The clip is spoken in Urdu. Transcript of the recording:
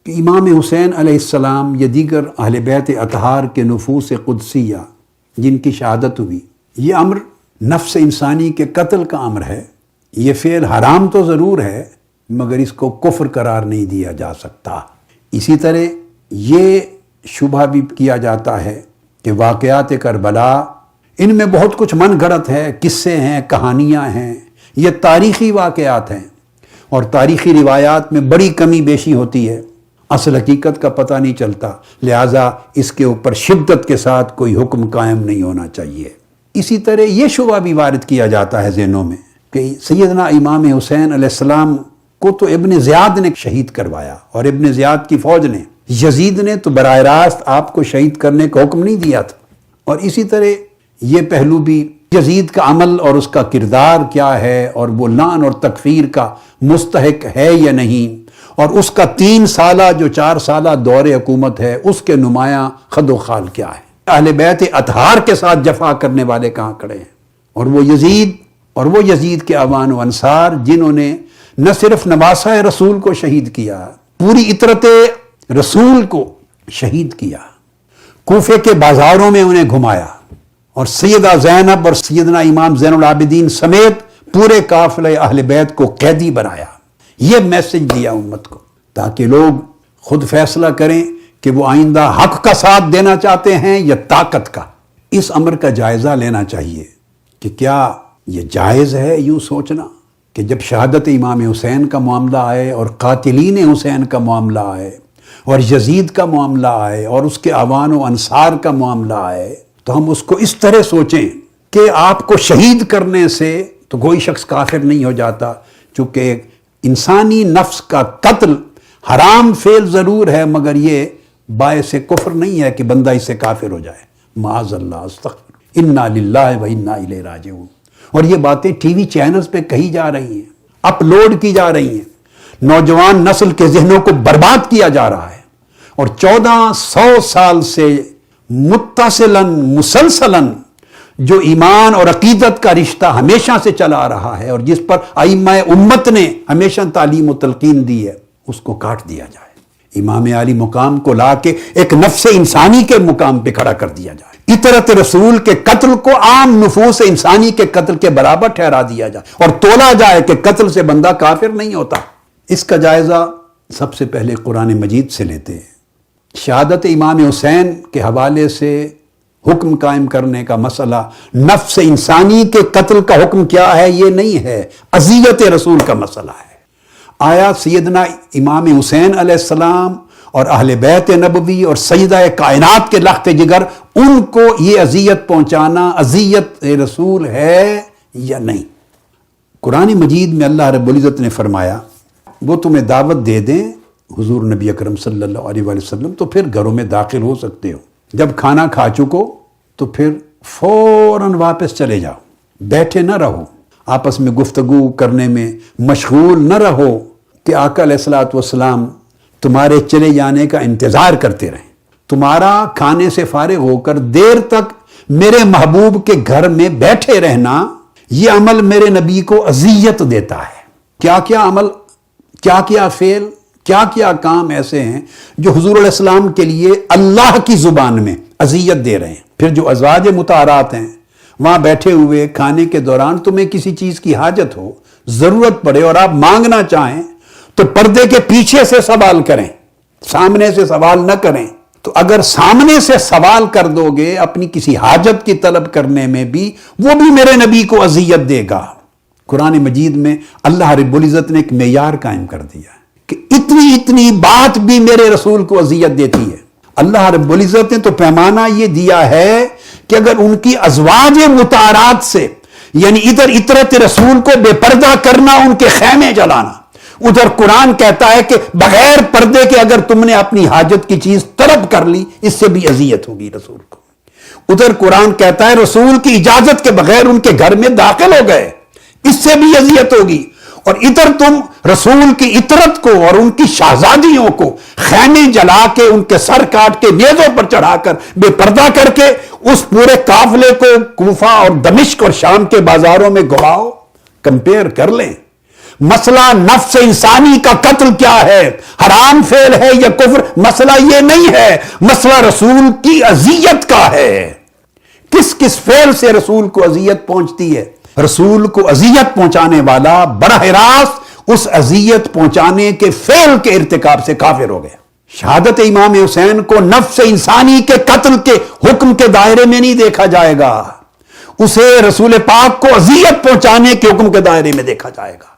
کہ امام حسین علیہ السلام یا دیگر اہل بیت اطہار کے نفوس قدسیہ جن کی شہادت ہوئی، یہ امر نفس انسانی کے قتل کا امر ہے. یہ فعل حرام تو ضرور ہے مگر اس کو کفر قرار نہیں دیا جا سکتا. اسی طرح یہ شبہ بھی کیا جاتا ہے کہ واقعات کربلا ان میں بہت کچھ من گھڑت ہے، قصے ہیں، کہانیاں ہیں، یہ تاریخی واقعات ہیں اور تاریخی روایات میں بڑی کمی بیشی ہوتی ہے، اصل حقیقت کا پتہ نہیں چلتا، لہٰذا اس کے اوپر شدت کے ساتھ کوئی حکم قائم نہیں ہونا چاہیے. اسی طرح یہ شبہ بھی وارد کیا جاتا ہے ذہنوں میں کہ سیدنا امام حسین علیہ السلام کو تو ابن زیاد نے شہید کروایا اور ابن زیاد کی فوج نے، یزید نے تو براہ راست آپ کو شہید کرنے کا حکم نہیں دیا تھا. اور اسی طرح یہ پہلو بھی یزید کا عمل اور اس کا کردار کیا ہے اور وہ لعن اور تکفیر کا مستحق ہے یا نہیں، اور اس کا 3 سالہ جو 4 سالہ دور حکومت ہے اس کے نمایاں خد و خال کیا ہے. اہل بیت اطہار کے ساتھ جفا کرنے والے کہاں کھڑے ہیں، اور وہ یزید کے اعوان و انصار جنہوں نے نہ صرف نواسہ رسول کو شہید کیا، پوری اطرت رسول کو شہید کیا، کوفے کے بازاروں میں انہیں گھمایا اور سیدہ زینب اور سیدنا امام زین العابدین سمیت پورے قافلہ اہل بیت کو قیدی بنایا. یہ میسج دیا امت کو تاکہ لوگ خود فیصلہ کریں کہ وہ آئندہ حق کا ساتھ دینا چاہتے ہیں یا طاقت کا. اس امر کا جائزہ لینا چاہیے کہ کیا یہ جائز ہے یوں سوچنا کہ جب شہادت امام حسین کا معاملہ آئے اور قاتلین حسین کا معاملہ آئے اور یزید کا معاملہ آئے اور اس کے اعوان و انصار کا معاملہ آئے تو ہم اس کو اس طرح سوچیں کہ آپ کو شہید کرنے سے تو کوئی شخص کافر نہیں ہو جاتا، چونکہ انسانی نفس کا قتل حرام فعل ضرور ہے مگر یہ باعث کفر نہیں ہے کہ بندہ اس سے کافر ہو جائے. معاذ اللہ، استغفر، انا للہ و انا الیہ راجعون. اور یہ باتیں ٹی وی چینلز پہ کہی جا رہی ہیں، اپلوڈ کی جا رہی ہیں، نوجوان نسل کے ذہنوں کو برباد کیا جا رہا ہے. اور 1400 سال سے متصلاً مسلسلاً جو ایمان اور عقیدت کا رشتہ ہمیشہ سے چلا آ رہا ہے اور جس پر ائمہ امت نے ہمیشہ تعلیم و تلقین دی ہے، اس کو کاٹ دیا جائے. امام عالی مقام کو لا کے ایک نفس انسانی کے مقام پہ کھڑا کر دیا جائے. اطرت رسول کے قتل کو عام نفوس انسانی کے قتل کے برابر ٹھہرا دیا جائے اور تولا جائے کہ قتل سے بندہ کافر نہیں ہوتا. اس کا جائزہ سب سے پہلے قرآن مجید سے لیتے ہیں. شہادت امام حسین کے حوالے سے حکم قائم کرنے کا مسئلہ نفس انسانی کے قتل کا حکم کیا ہے یہ نہیں ہے، اذیت رسول کا مسئلہ ہے. آیا سیدنا امام حسین علیہ السلام اور اہل بیت نبوی اور سیدہ کائنات کے لخت جگر ان کو یہ اذیت پہنچانا اذیت رسول ہے یا نہیں؟ قرآن مجید میں اللہ رب العزت نے فرمایا وہ تمہیں دعوت دے دیں حضور نبی اکرم صلی اللہ علیہ وآلہ وسلم تو پھر گھروں میں داخل ہو سکتے ہو. جب کھانا کھا چکو تو پھر فوراً واپس چلے جاؤ، بیٹھے نہ رہو، آپس میں گفتگو کرنے میں مشغول نہ رہو کہ آقا علیہ الصلوۃ والسلام تمہارے چلے جانے کا انتظار کرتے رہیں. تمہارا کھانے سے فارغ ہو کر دیر تک میرے محبوب کے گھر میں بیٹھے رہنا یہ عمل میرے نبی کو اذیت دیتا ہے. کیا کیا عمل، کیا کیا فعل، کیا کیا کام ایسے ہیں جو حضور علیہ السلام کے لیے اللہ کی زبان میں اذیت دے رہے ہیں. پھر جو ازواج مطہرات ہیں وہاں بیٹھے ہوئے کھانے کے دوران تمہیں کسی چیز کی حاجت ہو، ضرورت پڑے اور آپ مانگنا چاہیں تو پردے کے پیچھے سے سوال کریں، سامنے سے سوال نہ کریں. تو اگر سامنے سے سوال کر دو گے اپنی کسی حاجت کی طلب کرنے میں بھی، وہ بھی میرے نبی کو اذیت دے گا. قرآن مجید میں اللہ رب العزت نے ایک معیار قائم کر دیا کہ اتنی بات بھی میرے رسول کو اذیت دیتی ہے. اللہ رب العزت نے تو پیمانہ یہ دیا ہے کہ اگر ان کی ازواج مطہرات سے یعنی ادھر اطرت رسول کو بے پردہ کرنا، ان کے خیمے جلانا، ادھر قرآن کہتا ہے کہ بغیر پردے کے اگر تم نے اپنی حاجت کی چیز طلب کر لی اس سے بھی اذیت ہوگی رسول کو. ادھر قرآن کہتا ہے رسول کی اجازت کے بغیر ان کے گھر میں داخل ہو گئے، اس سے بھی اذیت ہوگی. اور ادھر تم رسول کی اطرت کو اور ان کی شہزادیوں کو خیمے جلا کے ان کے سر کاٹ کے میزوں پر چڑھا کر بے پردہ کر کے اس پورے قافلے کو کوفہ اور دمشق اور شام کے بازاروں میں گھماؤ. کمپیئر کر لیں. مسئلہ نفس انسانی کا قتل کیا ہے، حرام فعل ہے یا کفر، مسئلہ یہ نہیں ہے، مسئلہ رسول کی اذیت کا ہے۔ کس کس فعل سے رسول کو اذیت پہنچتی ہے؟ رسول کو اذیت پہنچانے والا براہ راست اس اذیت پہنچانے کے فعل کے ارتکاب سے کافر ہو گیا۔ شہادت امام حسین کو نفس انسانی کے قتل کے حکم کے دائرے میں نہیں دیکھا جائے گا، اسے رسول پاک کو اذیت پہنچانے کے حکم کے دائرے میں دیکھا جائے گا۔